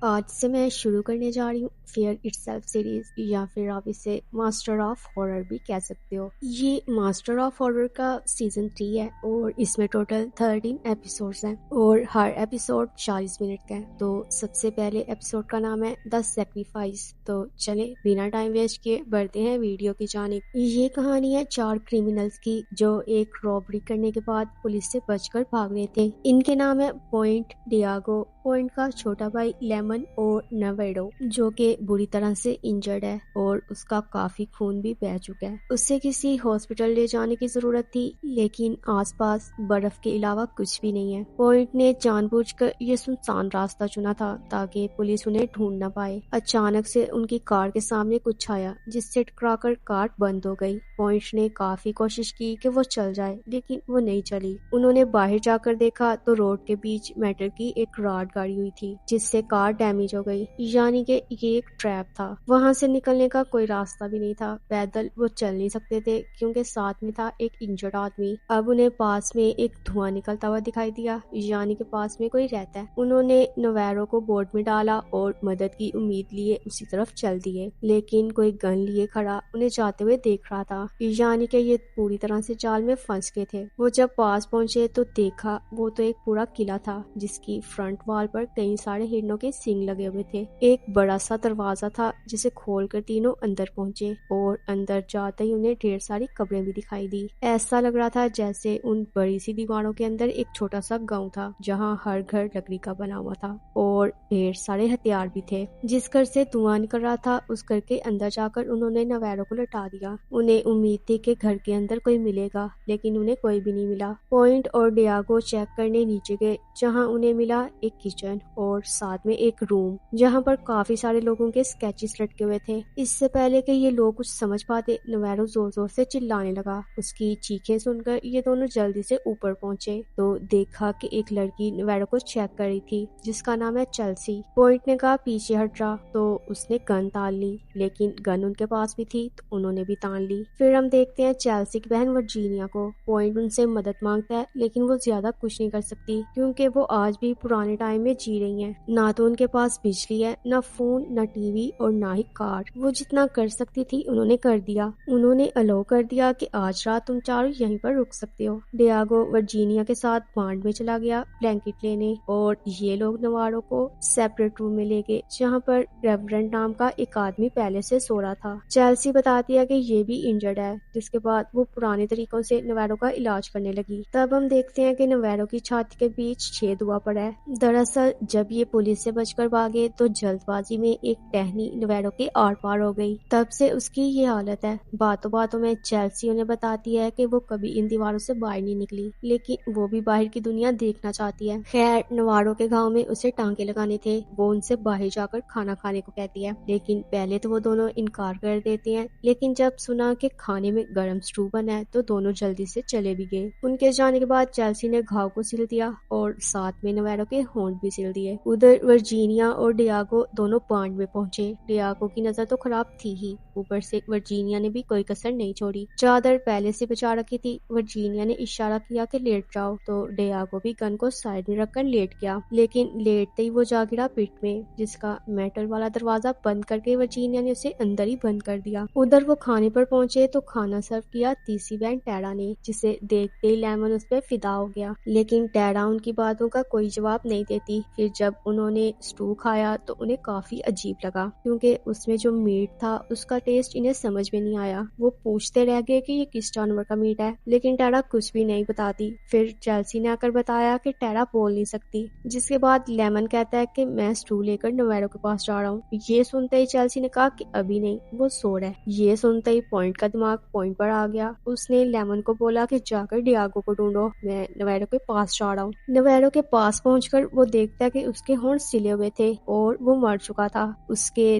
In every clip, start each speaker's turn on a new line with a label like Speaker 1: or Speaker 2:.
Speaker 1: آج سے میں شروع کرنے جا رہی ہوں فیئر اٹسیلف سیریز، یا پھر آپ اسے ماسٹر آف ہارر بھی کہہ سکتے ہو۔ یہ ماسٹر آف ہارر کا سیزن 3 ہے اور اس میں ٹوٹل 13 ایپیسوڈز ہیں اور ہر ایپیسوڈ 40 منٹ کا ہے۔ تو سب سے پہلے ایپیسوڈ کا نام ہے دی سیکریفائس۔ تو چلیں بنا ٹائم ویسٹ کیے بڑھتے ہیں ویڈیو کی جانب۔ یہ کہانی ہے 4 کریمنلز کی جو ایک رابری کرنے کے بعد پولیس سے بچ کر بھاگ رہے تھے۔ ان کے نام ہے پوائنٹ ڈیاگو، پوائنٹ کا چھوٹا بھائی لیمن اور نویڈو جو کہ بری طرح سے انجرڈ ہے اور اس کا کافی خون بھی بہہ چکا ہے۔ اسے کسی ہاسپٹل لے جانے کی ضرورت تھی لیکن آس پاس برف کے علاوہ کچھ بھی نہیں ہے۔ پوائنٹ نے جان بوجھ کر یہ سنسان راستہ چنا تھا تاکہ پولیس انہیں ڈھونڈ نہ پائے۔ اچانک سے ان کی کار کے سامنے کچھ آیا جس سے ٹکرا کر کار بند ہو گئی۔ پوائنٹ نے کافی کوشش کی کہ وہ چل جائے لیکن وہ نہیں چلی۔ انہوں نے باہر جا کر دیکھا تو روڈ کے بیچ میٹل کی ایک راڈ گاڑی ہوئی تھی جس سے کار ڈیمیج ہو گئی، یعنی کہ یہ ایک ٹریپ تھا۔ وہاں سے نکلنے کا کوئی راستہ بھی نہیں تھا، پیدل وہ چل نہیں سکتے تھے کیونکہ ساتھ میں تھا ایک انجرڈ آدمی۔ اب انہیں پاس میں ایک دھواں نکلتا ہوا دکھائی دیا، یعنی کہ پاس میں کوئی رہتا ہے۔ انہوں نے نویرو کو بورڈ میں ڈالا اور مدد کی امید لیے اسی طرف چل دیے، لیکن کوئی گن لیے کھڑا انہیں جاتے ہوئے دیکھ رہا تھا، یعنی کہ یہ پوری طرح سے جال میں پھنس گئے تھے۔ وہ جب پاس پہنچے تو دیکھا وہ تو ایک پورا قلعہ تھا جس کی فرنٹ وال پر کئی سارے ہرنوں کے سینگ لگے ہوئے تھے۔ ایک بڑا سا دروازہ تھا جسے کھول کر تینوں اندر پہنچے اور اندر جاتے ہی انہیں ڈھیر ساری قبریں بھی دکھائی دی۔ ایسا لگ رہا تھا جیسے ان بڑی سی دیواروں کے اندر ایک چھوٹا سا گاؤں تھا جہاں ہر گھر لکڑی کا بنا ہوا تھا اور ڈھیر سارے ہتھیار بھی تھے۔ جس گھر سے دھواں نکل رہا تھا اس گھر کے اندر جا کر انہوں نے نویرو کو لٹا دیا۔ انہیں امید تھی کہ گھر کے اندر کوئی ملے گا لیکن انہیں کوئی بھی نہیں ملا۔ پوائنٹ اور ڈیاگو چیک کرنے نیچے گئے جہاں انہیں ملا ایک کچن اور ساتھ میں ایک روم جہاں پر کافی سارے لوگوں کے سکیچز لٹکے ہوئے تھے۔ اس سے پہلے کہ یہ لوگ کچھ سمجھ پاتے نویرو زور زور سے چلانے لگا۔ اس کی چیخیں سن کر یہ دونوں جلدی سے اوپر پہنچے تو دیکھا کہ ایک لڑکی نویرو کو چیک کر رہی تھی جس کا نام ہے چیلسی۔ پوائنٹ نے کہا پیچھے ہٹ جا تو اس نے گن تان لی، لیکن گن ان کے پاس بھی تھی تو انہوں نے بھی تان لی۔ پھر ہم دیکھتے ہیں چیلسی کی بہن ورجینیا کو۔ پوائنٹ ان سے مدد مانگتا ہے لیکن وہ زیادہ کچھ نہیں کر سکتی کیونکہ وہ آج بھی پرانے ٹائم میں جی رہی ہیں۔ نہ تو ان کے پاس بجلی ہے، نہ فون، نہ ٹی وی اور نہ ہی کار۔ وہ جتنا کر سکتی تھی انہوں نے کر دیا۔ انہوں نے الاؤ کر دیا کہ آج رات تم چاروں یہیں پر رک سکتے ہو۔ ڈیاگو ورجینیا کے ساتھ بانڈ میں چلا گیا بلینکٹ لینے اور یہ لوگ نوارو کو سیپریٹ روم میں لے گئے جہاں پر ریورنٹ نام کا ایک آدمی پہلے سے سو رہا تھا۔ چیلسی بتاتی ہے کہ یہ بھی انجرڈ ہے، جس کے بعد وہ پرانے طریقوں سے نویرو کا علاج کرنے لگی۔ تب ہم دیکھتے ہیں کہ نویرو کی چھاتی کے بیچ چھید ہوا پڑا ہے۔ دراصل جب یہ پولیس سے بچ کر بھاگے تو جلد بازی میں ایک ٹہنی نویرو کے آر پار ہو گئی، تب سے اس کی یہ حالت ہے۔ باتوں باتوں میں چیلسی انہیں بتاتی ہے کہ وہ کبھی ان دیواروں سے باہر نہیں نکلی لیکن وہ بھی باہر کی دنیا دیکھنا چاہتی ہے۔ خیر نوارو کے گاؤں میں اسے ٹانکے لگانے تھے، وہ ان سے باہر جا کر کھانا کھانے کو کہتی ہے، لیکن پہلے تو وہ دونوں انکار کر دیتے ہیں، لیکن جب سنا کہ کھانے میں گرم اسٹو بنا ہے تو دونوں جلدی سے چلے بھی گئے۔ ان کے جانے کے بعد چیلسی نے گھاؤ کو سل دیا اور ساتھ میں نویرو کے ہونٹ بھی سل دیے۔ ادھر ورجینیا اور ڈیاگو دونوں بانڈ میں پہنچے۔ ڈیاگو کی نظر تو خراب تھی ہی، اوپر سے ورجینیا نے بھی کوئی کسر نہیں چھوڑی، چادر پہلے سے بچا رکھی تھی۔ ورجینیا نے اشارہ کیا کہ لیٹ جاؤ تو ڈیاگو بھی گن کو سائڈ میں رکھ کر لیٹ گیا، لیکن لیٹتے ہی وہ جا گرا پٹ میں جس کا میٹل والا دروازہ بند کر کے ورجینیا نے اسے اندر ہی بند کر دیا۔ ادھر وہ کھانے پر پہنچے تو کھانا سرو کیا تیسری بہن ٹیرا نے، جسے دیکھتے ہی لیمن اس پہ فدا ہو گیا، لیکن ٹیرا ان کی باتوں کا کوئی جواب نہیں دیتی۔ پھر جب انہوں نے اسٹو کھایا تو انہیں کافی عجیب لگا کیونکہ اس میں جو میٹ تھا اس کا ٹیسٹ انہیں سمجھ میں نہیں آیا۔ وہ پوچھتے رہ گئے کہ یہ کس جانور کا میٹ ہے، لیکن ٹیرا کچھ بھی نہیں بتاتی۔ پھر چیلسی نے آ کر بتایا کہ ٹیرا بول نہیں سکتی، جس کے بعد لیمن کہتا ہے کہ میں اسٹو لے کر نویرو کے پاس جا رہا ہوں۔ یہ سنتے ہی چیلسی نے کہا کہ ابھی نہیں، وہ سو رہا ہے۔ یہ سنتے ہی پوائنٹ کا دماغ پوائنٹ پر آ گیا، اس نے لیمن کو بولا کہ جا کر ڈیاگو کو ڈھونڈو، میں نویرو کے پاس جا رہا ہوں۔ نویرو کے پاس پہنچ کر وہ دیکھتا ہے کہ اس کے ہونٹ سلے ہوئے تھے اور وہ مر چکا تھا۔ اس کے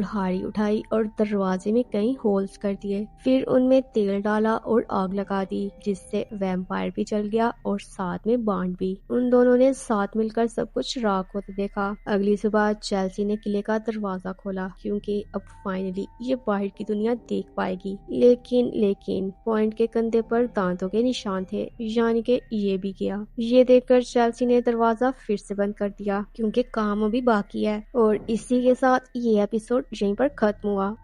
Speaker 1: کلہاڑی اٹھائی اور دروازے میں کئی ہولز کر دیے، پھر ان میں تیل ڈالا اور آگ لگا دی، جس سے ویمپائر بھی جل گیا اور ساتھ میں بانڈ بھی۔ ان دونوں نے ساتھ مل کر سب کچھ راکھ ہوتے دیکھا۔ اگلی صبح چیلسی نے قلعے کا دروازہ کھولا کیونکہ اب فائنلی یہ باہر کی دنیا دیکھ پائے گی، لیکن پوائنٹ کے کندھے پر دانتوں کے نشان تھے، یعنی کہ یہ بھی گیا۔ یہ دیکھ کر چیلسی نے دروازہ پھر سے بند کر دیا کیونکہ کام ابھی باقی ہے۔ اور اسی کے ساتھ یہ ایپیسوڈ یہیں پر ختم ہوا۔